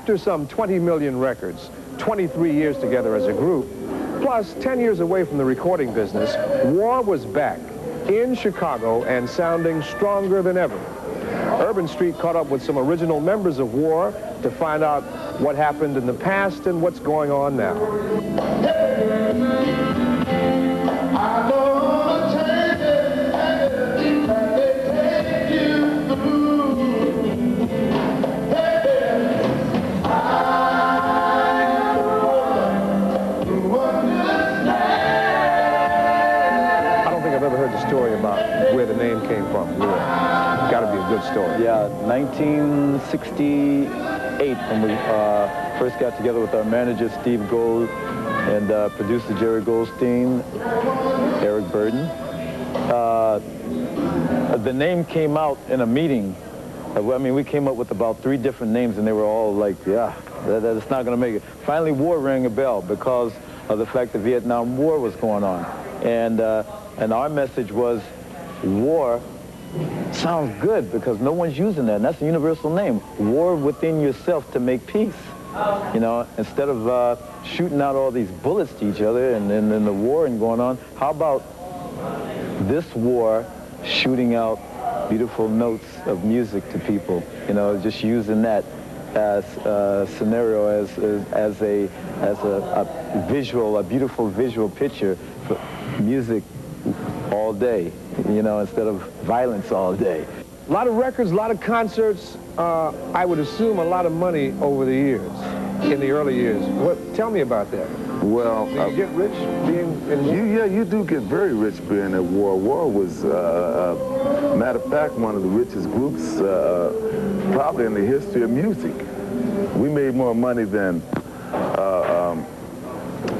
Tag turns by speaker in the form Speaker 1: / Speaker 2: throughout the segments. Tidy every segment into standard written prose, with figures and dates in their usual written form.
Speaker 1: After some 20 million records, 23 years together as a group, plus 10 years away from the recording business, War was back in Chicago and sounding stronger than ever. Urban Street caught up with some original members of War to find out what happened in the past and what's going on now. Story about where the name came from. Yeah. Got to be a good story.
Speaker 2: Yeah, 1968 when we first got together with our manager Steve Gold and producer Jerry Goldstein, Eric Burden. The name came out in a meeting. I mean, we came up with about 3 different names, and they were all like, yeah, that's not going to make it. Finally, War rang a bell because of the fact that the Vietnam War was going on. And our message was, war sounds good because no one's using that. And that's a universal name. War within yourself to make peace. You know, instead of shooting out all these bullets to each other and the war and going on, how about this war shooting out beautiful notes of music to people? You know, just using that as a scenario, as a visual, a beautiful visual picture for music all day, you know, instead of violence all day.
Speaker 1: A lot of records, a lot of concerts, I would assume a lot of money over the years, in the early years. Tell me about that.
Speaker 3: Well,
Speaker 1: do you get rich being in war?
Speaker 3: Yeah, you do get very rich being at war. War was, matter of fact, one of the richest groups probably in the history of music. We made more money than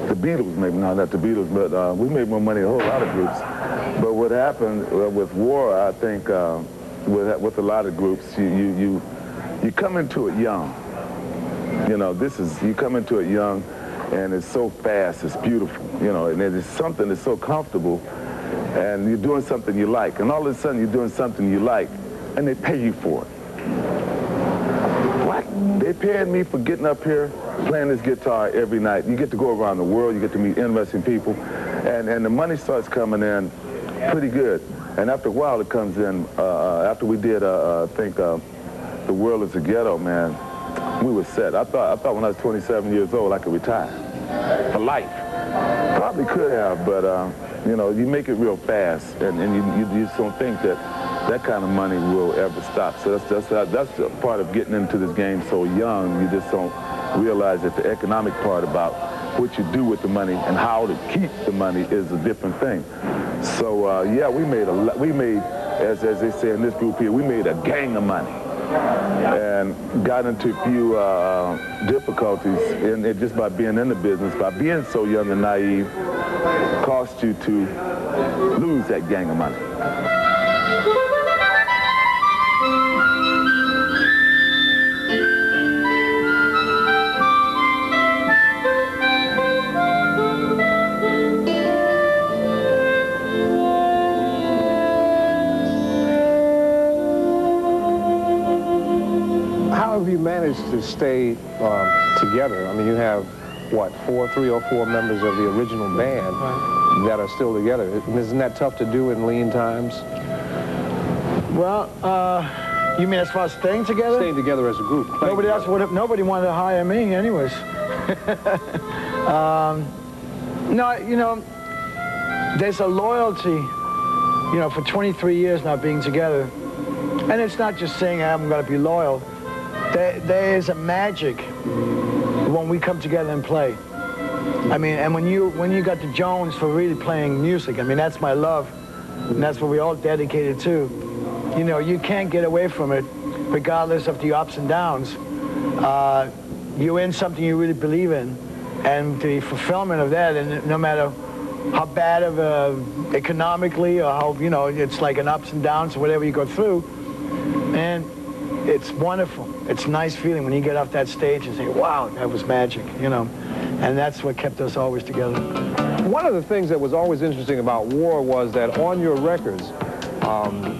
Speaker 3: the Beatles, maybe not the Beatles, but we made more money than a whole lot of groups. But what happened with War, I think, with a lot of groups, you come into it young. You know, you come into it young, and it's so fast, it's beautiful, you know, and it's something that's so comfortable, and you're doing something you like, and all of a sudden you're doing something you like, and they pay you for it. What? They paid me for getting up here, playing this guitar every night. You get to go around the world, you get to meet interesting people, and the money starts coming in pretty good. And after a while it comes in, after we did, I think, The World is a Ghetto, man, we were set. I thought when I was 27 years old I could retire for life. Probably could have, but you know, you make it real fast, and you just don't think that kind of money will ever stop. So that's the part of getting into this game so young. You just don't realize that the economic part about what you do with the money and how to keep the money is a different thing. So yeah, we made as they say in this group here, we made a gang of money. And got into a few difficulties in it just by being in the business, by being so young and naive, cost you to lose that gang of money.
Speaker 1: How have you managed to stay together? I mean, you have, what, 3 or 4 members of the original band that are still together. Isn't that tough to do in lean times?
Speaker 4: Well, you mean as far as staying together?
Speaker 1: Staying together as a group.
Speaker 4: Nobody wanted to hire me anyways. No, you know, there's a loyalty, you know, for 23 years now being together. And it's not just saying I'm going to be loyal. There is a magic when we come together and play. I mean, and when you got the Jones for really playing music, I mean, that's my love, and that's what we all dedicated to. You know, you can't get away from it, regardless of the ups and downs. You're in something you really believe in, and the fulfillment of that, and no matter how bad of economically or how, you know, it's like an ups and downs or whatever you go through, and it's wonderful. It's a nice feeling when you get off that stage and say, wow, that was magic, you know. And that's what kept us always together.
Speaker 1: One of the things that was always interesting about War was that on your records,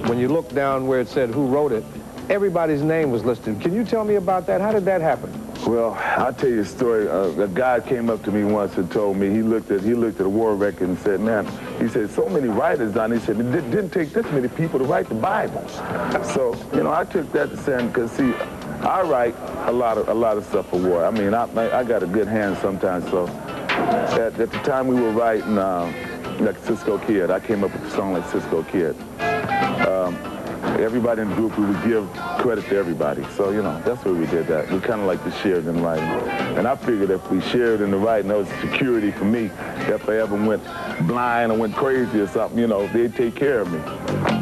Speaker 1: when you look down where it said who wrote it, everybody's name was listed. Can you tell me about that? How did that happen?
Speaker 3: Well, I'll tell you a story. A guy came up to me once and told me he looked at a war record and said, "Man," he said, "so many writers done." He said, "It didn't take this many people to write the Bible." So, you know, I took that to saying, because see, I write a lot of stuff for war. I mean, I got a good hand sometimes. So, at the time we were writing like CISCOKID, I came up with a song like CISCOKID. Everybody in the group, we would give credit to everybody. So, you know, that's where we did that. We kind of like to share it in writing. And I figured if we shared in the writing, that was security for me. If I ever went blind or went crazy or something, you know, they'd take care of me.